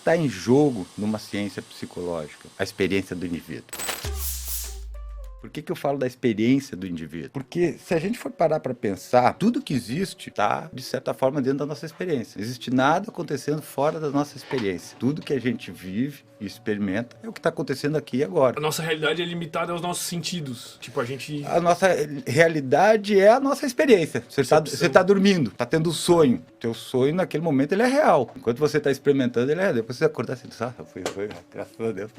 está em jogo numa ciência psicológica? A experiência do indivíduo. Por que eu falo da experiência do indivíduo? Porque se a gente for parar para pensar, tudo que existe está, de certa forma, dentro da nossa experiência. Não existe nada acontecendo fora da nossa experiência. Tudo que a gente vive e experimenta é o que está acontecendo aqui e agora. A nossa realidade é limitada aos nossos sentidos. Tipo, a gente... A nossa realidade é a nossa experiência. Você tá dormindo, tá tendo um sonho. Teu sonho, naquele momento, ele é real. Enquanto você tá experimentando, ele é real. Depois você acordar assim, foi, graças a Deus.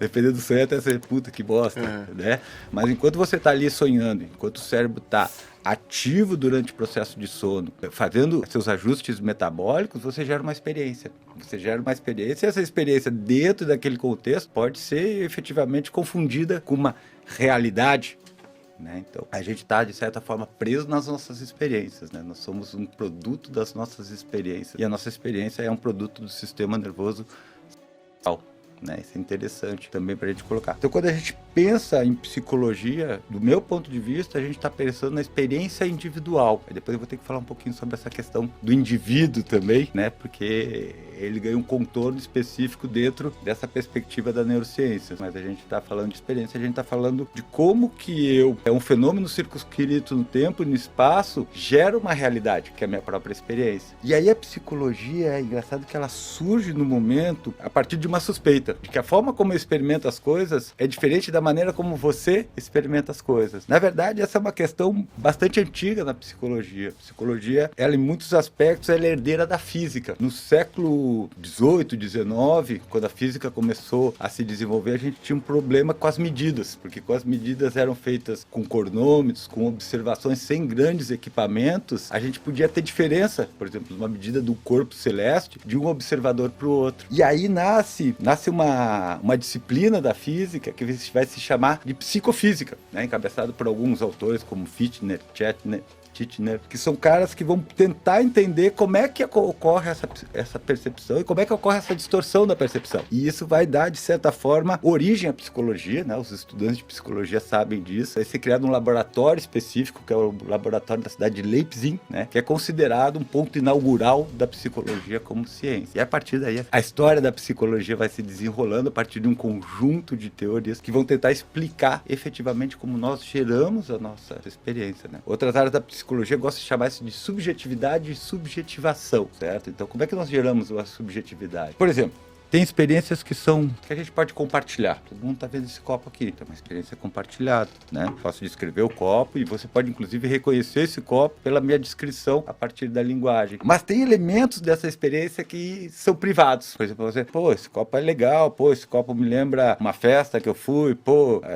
Dependendo do sonho, até ser puta, que bosta, né? Mas enquanto você tá ali sonhando, enquanto o cérebro tá ativo durante o processo de sono, fazendo seus ajustes metabólicos, você gera uma experiência. Você gera uma experiência e essa experiência, dentro daquele contexto, pode ser efetivamente confundida com uma realidade, né? Então, a gente está, de certa forma, preso nas nossas experiências, né? Nós somos um produto das nossas experiências. E a nossa experiência é um produto do sistema nervoso central, né? Isso é interessante também para a gente colocar. Então, quando a gente pensa em psicologia, do meu ponto de vista, a gente está pensando na experiência individual. Aí depois eu vou ter que falar um pouquinho sobre essa questão do indivíduo também, né? Porque ele ganha um contorno específico dentro dessa perspectiva da neurociência. Mas a gente está falando de experiência, a gente está falando de como que um fenômeno circunscrito no tempo e no espaço, gera uma realidade, que é a minha própria experiência. E aí a psicologia, é engraçado que ela surge no momento a partir de uma suspeita, de que a forma como eu experimento as coisas é diferente da maneira como você experimenta as coisas. Na verdade, essa é uma questão bastante antiga na psicologia. A psicologia, ela em muitos aspectos, ela é herdeira da física. No século XVIII, XIX, quando a física começou a se desenvolver, a gente tinha um problema com as medidas, porque com as medidas eram feitas com cronômetros, com observações sem grandes equipamentos, a gente podia ter diferença, por exemplo, uma medida do corpo celeste de um observador para o outro. E aí nasce uma disciplina da física que vai se chamar de psicofísica, né? Encabeçado por alguns autores como Fichtner, Titchener, que são caras que vão tentar entender como é que ocorre essa percepção e como é que ocorre essa distorção da percepção. E isso vai dar, de certa forma, origem à psicologia, né? Os estudantes de psicologia sabem disso. Vai ser criado um laboratório específico, que é o laboratório da cidade de Leipzig, né? Que é considerado um ponto inaugural da psicologia como ciência. E a partir daí, a história da psicologia vai se desenrolando a partir de um conjunto de teorias que vão tentar explicar efetivamente como nós geramos a nossa experiência, né? Outras áreas da psicologia gostam de chamar isso de subjetividade e subjetivação, certo? Então, como é que nós geramos a subjetividade? Por exemplo, tem experiências que a gente pode compartilhar. Todo mundo está vendo esse copo aqui, então é uma experiência compartilhada, né? Posso descrever o copo e você pode, inclusive, reconhecer esse copo pela minha descrição a partir da linguagem. Mas tem elementos dessa experiência que são privados. Por exemplo, você, esse copo é legal, esse copo me lembra uma festa que eu fui,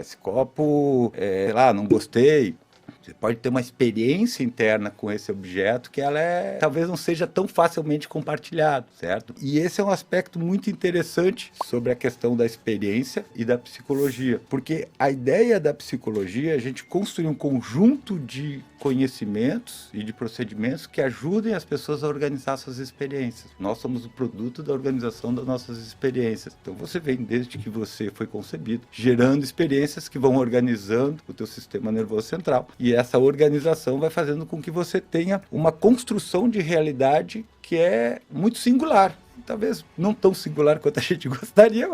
esse copo, sei lá, não gostei. Você pode ter uma experiência interna com esse objeto que ela talvez não seja tão facilmente compartilhada, certo? E esse é um aspecto muito interessante sobre a questão da experiência e da psicologia, porque a ideia da psicologia é a gente construir um conjunto de conhecimentos e de procedimentos que ajudem as pessoas a organizar suas experiências. Nós somos o produto da organização das nossas experiências. Então você vem desde que você foi concebido, gerando experiências que vão organizando o teu sistema nervoso central. E essa organização vai fazendo com que você tenha uma construção de realidade que é muito singular. Talvez não tão singular quanto a gente gostaria,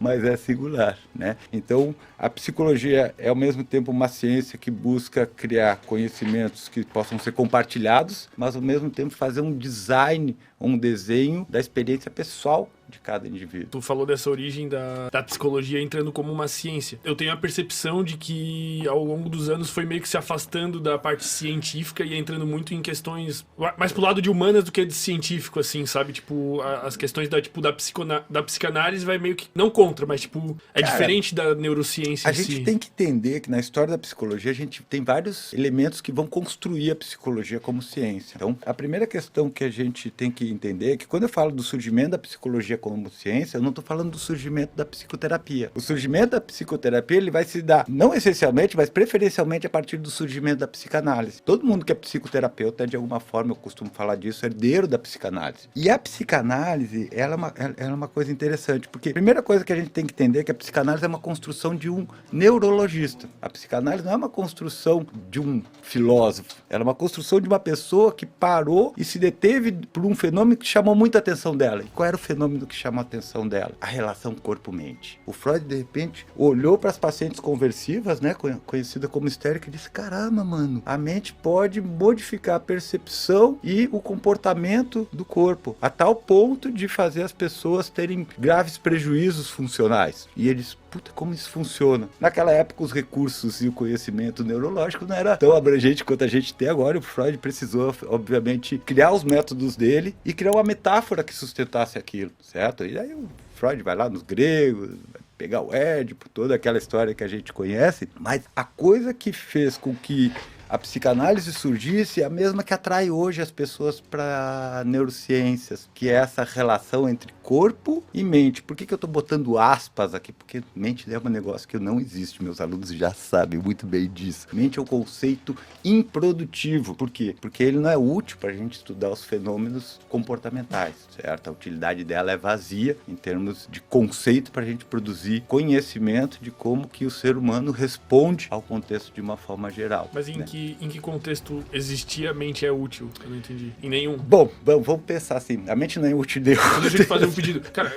mas é singular, né? Então, a psicologia é ao mesmo tempo uma ciência que busca criar conhecimentos que possam ser compartilhados, mas ao mesmo tempo fazer um design, um desenho da experiência pessoal de cada indivíduo. Tu falou dessa origem da psicologia entrando como uma ciência. Eu tenho a percepção de que ao longo dos anos foi meio que se afastando da parte científica e entrando muito em questões mais pro lado de humanas do que de científico, assim, sabe? Tipo, as questões da psicanálise vai meio que, não contra, mas tipo, diferente da neurociência em si. A gente tem que entender que na história da psicologia a gente tem vários elementos que vão construir a psicologia como ciência. Então, a primeira questão que a gente tem que entender é que quando eu falo do surgimento da psicologia como ciência, eu não estou falando do surgimento da psicoterapia. O surgimento da psicoterapia ele vai se dar, não essencialmente, mas preferencialmente a partir do surgimento da psicanálise. Todo mundo que é psicoterapeuta, de alguma forma, eu costumo falar disso, é herdeiro da psicanálise. E a psicanálise, ela é uma coisa interessante, porque a primeira coisa que a gente tem que entender é que a psicanálise é uma construção de um neurologista. A psicanálise não é uma construção de um filósofo, ela é uma construção de uma pessoa que parou e se deteve por um fenômeno que chamou muita atenção dela. E qual era o fenômeno que chama a atenção dela? A relação corpo-mente. O Freud, de repente, olhou para as pacientes conversivas, né, conhecida como histérica, e disse, caramba, mano, a mente pode modificar a percepção e o comportamento do corpo, a tal ponto de fazer as pessoas terem graves prejuízos funcionais. E eles, puta, como isso funciona? Naquela época, os recursos e o conhecimento neurológico não era tão abrangente quanto a gente tem agora. O Freud precisou, obviamente, criar os métodos dele e criar uma metáfora que sustentasse aquilo, certo? E aí o Freud vai lá nos gregos, vai pegar o Édipo, toda aquela história que a gente conhece, mas a coisa que fez com que a psicanálise surgisse é a mesma que atrai hoje as pessoas para neurociências, que é essa relação entre corpo e mente. Por que eu estou botando aspas aqui? Porque mente é um negócio que não existe, meus alunos já sabem muito bem disso. Mente é um conceito improdutivo. Por quê? Porque ele não é útil para a gente estudar os fenômenos comportamentais, certo? A utilidade dela é vazia em termos de conceito para a gente produzir conhecimento de como que o ser humano responde ao contexto de uma forma geral. Mas em que contexto existia a mente é útil? Eu não entendi. Em nenhum. Bom, vamos pensar assim. A mente não é útil. Deixa eu te fazer um pedido. Cara,